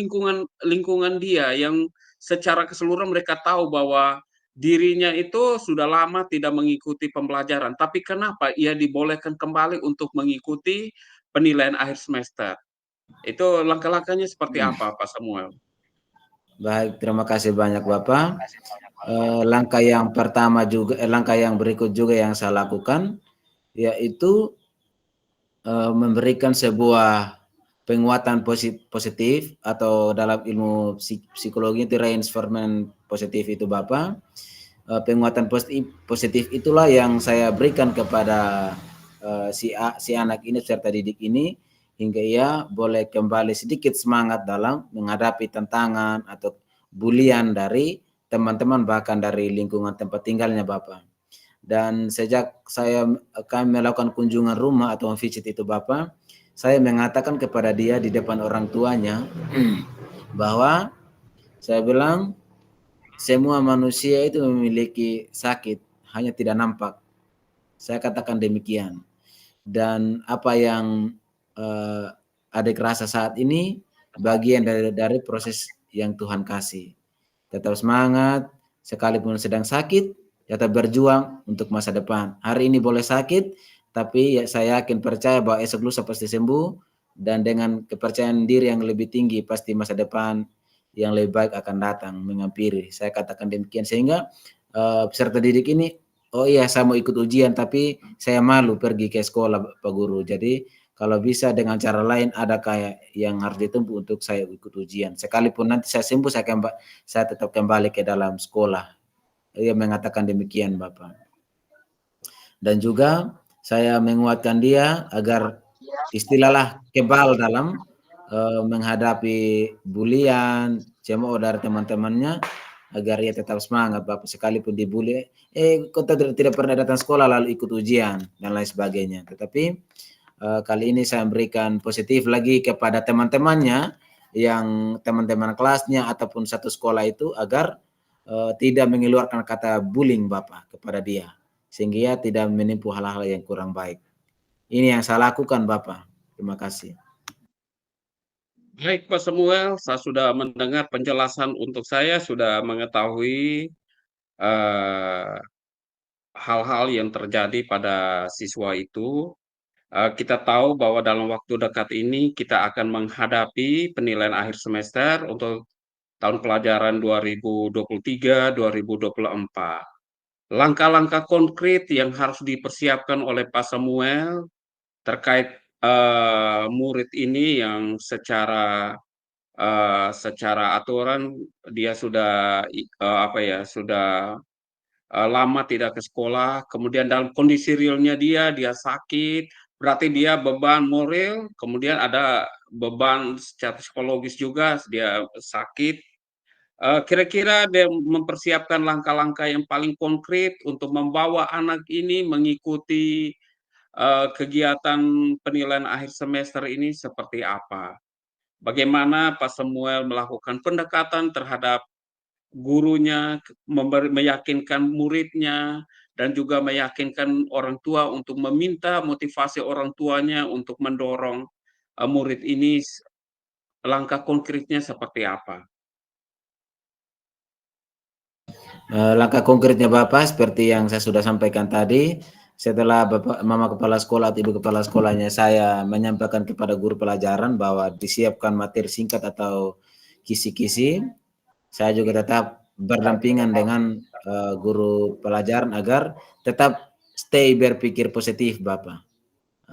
lingkungan dia yang secara keseluruhan mereka tahu bahwa dirinya itu sudah lama tidak mengikuti pembelajaran, tapi kenapa ia dibolehkan kembali untuk mengikuti penilaian akhir semester? Itu langkah-langkahnya seperti apa, Pak Samuel? Baik, terima kasih banyak Bapak. Langkah yang pertama juga, langkah yang berikut juga yang saya lakukan, yaitu memberikan sebuah penguatan positif atau dalam ilmu psikologi itu reinforcement positif itu Bapak. Penguatan positif itulah yang saya berikan kepada si anak ini serta didik ini hingga ia boleh kembali sedikit semangat dalam menghadapi tantangan atau bulian dari teman-teman bahkan dari lingkungan tempat tinggalnya Bapak. Dan sejak kami melakukan kunjungan rumah atau visit itu Bapak, saya mengatakan kepada dia di depan orang tuanya bahwa saya bilang semua manusia itu memiliki sakit, hanya tidak nampak. Saya katakan demikian. Dan apa yang adik rasa saat ini bagian dari proses yang Tuhan kasih. Tetap semangat, sekalipun sedang sakit, tetap berjuang untuk masa depan. Hari ini boleh sakit, tapi saya yakin percaya bahwa esok lusa pasti sembuh, dan dengan kepercayaan diri yang lebih tinggi pasti masa depan yang lebih baik akan datang menghampiri. Saya katakan demikian sehingga peserta didik ini, oh iya saya mau ikut ujian tapi saya malu pergi ke sekolah Pak Guru. Jadi kalau bisa dengan cara lain ada kayak yang harus ditempuh untuk saya ikut ujian. Sekalipun nanti saya sembuh saya tetap kembali ke dalam sekolah. Ia mengatakan demikian Bapak. Dan juga saya menguatkan dia agar istilahlah kebal dalam menghadapi bulian, cemooh dari teman-temannya agar ia tetap semangat Bapak. Sekalipun dibully, kau tidak pernah datang sekolah lalu ikut ujian dan lain sebagainya. Tetapi kali ini saya memberikan positif lagi kepada teman-temannya yang teman-teman kelasnya ataupun satu sekolah itu agar tidak mengeluarkan kata bullying Bapak kepada dia sehingga ia tidak menipu hal-hal yang kurang baik. Ini yang saya lakukan Bapak. Terima kasih. Baik Pak Samuel, saya sudah mendengar penjelasan untuk saya, sudah mengetahui hal-hal yang terjadi pada siswa itu. Kita tahu bahwa dalam waktu dekat ini kita akan menghadapi penilaian akhir semester untuk tahun pelajaran 2023-2024. Langkah-langkah konkret yang harus dipersiapkan oleh Pak Samuel terkait murid ini yang secara aturan dia sudah sudah lama tidak ke sekolah, kemudian dalam kondisi realnya dia sakit, berarti dia beban moral, kemudian ada beban secara psikologis juga, dia sakit. Kira-kira dia mempersiapkan langkah-langkah yang paling konkret untuk membawa anak ini mengikuti kegiatan penilaian akhir semester ini seperti apa? Bagaimana Pak Samuel melakukan pendekatan terhadap gurunya, meyakinkan muridnya, dan juga meyakinkan orang tua untuk meminta motivasi orang tuanya untuk mendorong murid ini, langkah konkretnya seperti apa? Langkah konkretnya Bapak seperti yang saya sudah sampaikan tadi, setelah Bapak Mama Kepala Sekolah atau Ibu Kepala Sekolahnya saya menyampaikan kepada guru pelajaran bahwa disiapkan materi singkat atau kisi-kisi, saya juga tetap berdampingan dengan guru pelajaran agar tetap stay berpikir positif Bapak.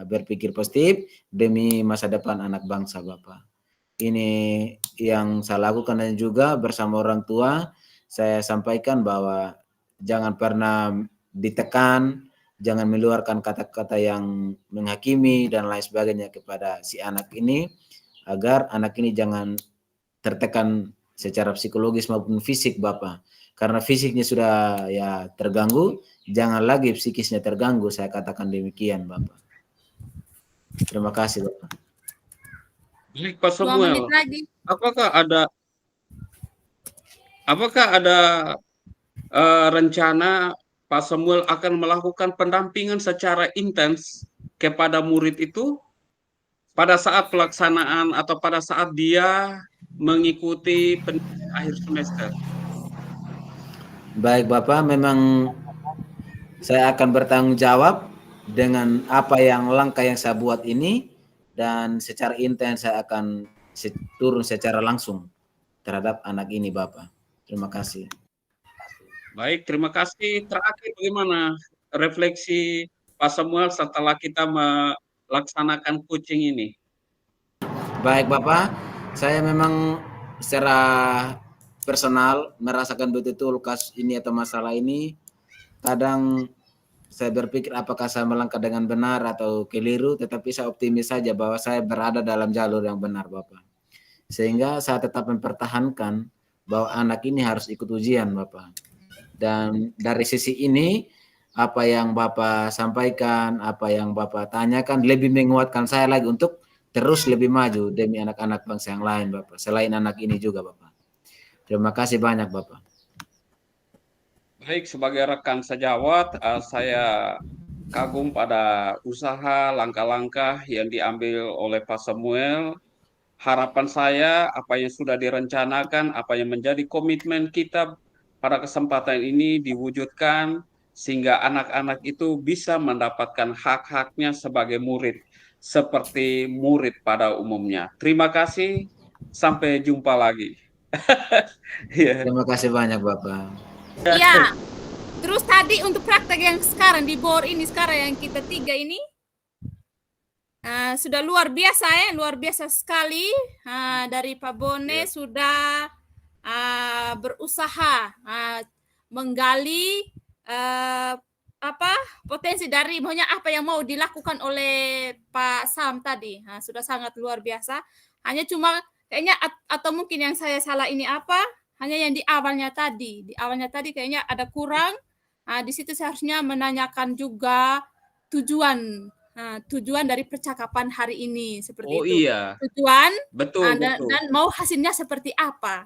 berpikir positif demi masa depan anak bangsa, Bapak. Ini yang saya lakukan, dan juga bersama orang tua saya sampaikan bahwa jangan pernah ditekan, jangan mengeluarkan kata-kata yang menghakimi dan lain sebagainya kepada si anak ini, agar anak ini jangan tertekan secara psikologis maupun fisik, Bapak. Karena fisiknya sudah ya terganggu, jangan lagi psikisnya terganggu, saya katakan demikian, Bapak. Terima kasih, Bapak. Baik, Pak 2 menit Samuel, lagi. apakah ada rencana Pak Samuel akan melakukan pendampingan secara intens kepada murid itu pada saat pelaksanaan atau pada saat dia mengikuti pendidikan akhir semester? Baik, Bapak, memang saya akan bertanggung jawab dengan apa yang langkah yang saya buat ini, dan secara intens saya akan turun secara langsung terhadap anak ini, Bapak. Terima kasih. Baik, terima kasih. Terakhir, bagaimana refleksi Pak Samuel setelah kita melaksanakan coaching ini? Baik, Bapak, saya memang secara personal merasakan betul-betul kasus ini atau masalah ini. Kadang saya berpikir apakah saya melangkah dengan benar atau keliru, tetapi saya optimis saja bahwa saya berada dalam jalur yang benar, Bapak. Sehingga saya tetap mempertahankan bahwa anak ini harus ikut ujian, Bapak. Dan dari sisi ini, apa yang Bapak sampaikan, apa yang Bapak tanyakan lebih menguatkan saya lagi untuk terus lebih maju demi anak-anak bangsa yang lain, Bapak. Selain anak ini juga, Bapak. Terima kasih banyak, Bapak. Baik, sebagai rekan sejawat, saya kagum pada usaha, langkah-langkah yang diambil oleh Pak Samuel. Harapan saya, apa yang sudah direncanakan, apa yang menjadi komitmen kita pada kesempatan ini diwujudkan, sehingga anak-anak itu bisa mendapatkan hak-haknya sebagai murid, seperti murid pada umumnya. Terima kasih, sampai jumpa lagi. Ya. Terima kasih banyak, Bapak. Iya. Terus tadi untuk praktek yang sekarang di BOR ini sekarang yang kita 3 ini sudah luar biasa ya, luar biasa sekali. Dari Pak Bone sudah berusaha menggali potensi dari maunya apa yang mau dilakukan oleh Pak Sam tadi. Sudah sangat luar biasa. Hanya cuma kayaknya atau mungkin yang saya salah ini apa? Hanya yang di awalnya tadi. Di awalnya tadi kayaknya ada kurang. Di situ seharusnya menanyakan juga tujuan dari percakapan hari ini seperti itu. Oh iya. Tujuan Betul, dan mau hasilnya seperti apa.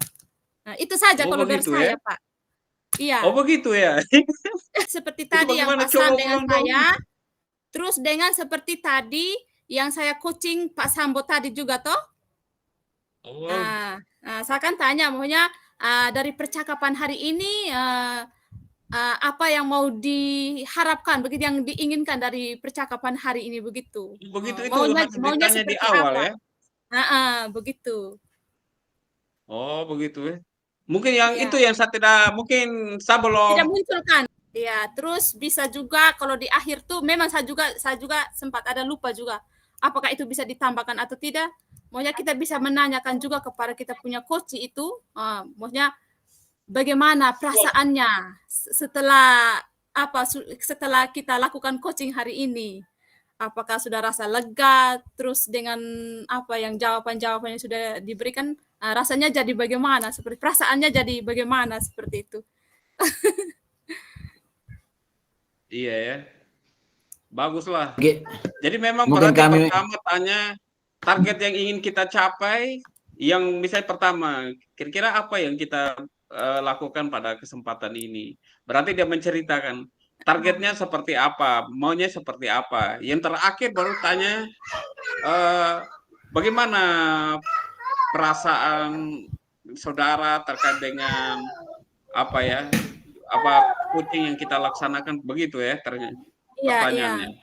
Itu saja kalau dari saya, Pak. Iya. Oh begitu ya. Seperti tadi yang Pak Sam dengan saya. Terus dengan seperti tadi yang saya coaching Pak Sambo tadi juga toh. Saya kan tanya maunya dari percakapan hari ini apa yang mau diharapkan, begitu yang diinginkan dari percakapan hari ini begitu. Begitu itu maunya di awal apa? Ya. Begitu. Oh begitu ya. Mungkin yang itu yang saya tidak mungkin saya belum tidak munculkan. Ya, terus bisa juga kalau di akhir tuh memang saya juga sempat ada lupa juga apakah itu bisa ditambahkan atau tidak. Maunya kita bisa menanyakan juga kepada kita punya coach itu, maksudnya bagaimana perasaannya setelah kita lakukan coaching hari ini. Apakah sudah rasa lega, terus dengan apa yang jawaban-jawaban yang sudah diberikan, rasanya jadi bagaimana, seperti perasaannya jadi bagaimana seperti itu. Iya ya. Baguslah. Oke. Jadi memang mungkin kami pertama tanya target yang ingin kita capai, yang misalnya pertama, kira-kira apa yang kita lakukan pada kesempatan ini. Berarti dia menceritakan targetnya seperti apa, maunya seperti apa. Yang terakhir baru tanya bagaimana perasaan saudara terkait dengan apa coaching yang kita laksanakan, begitu ya pertanyaannya.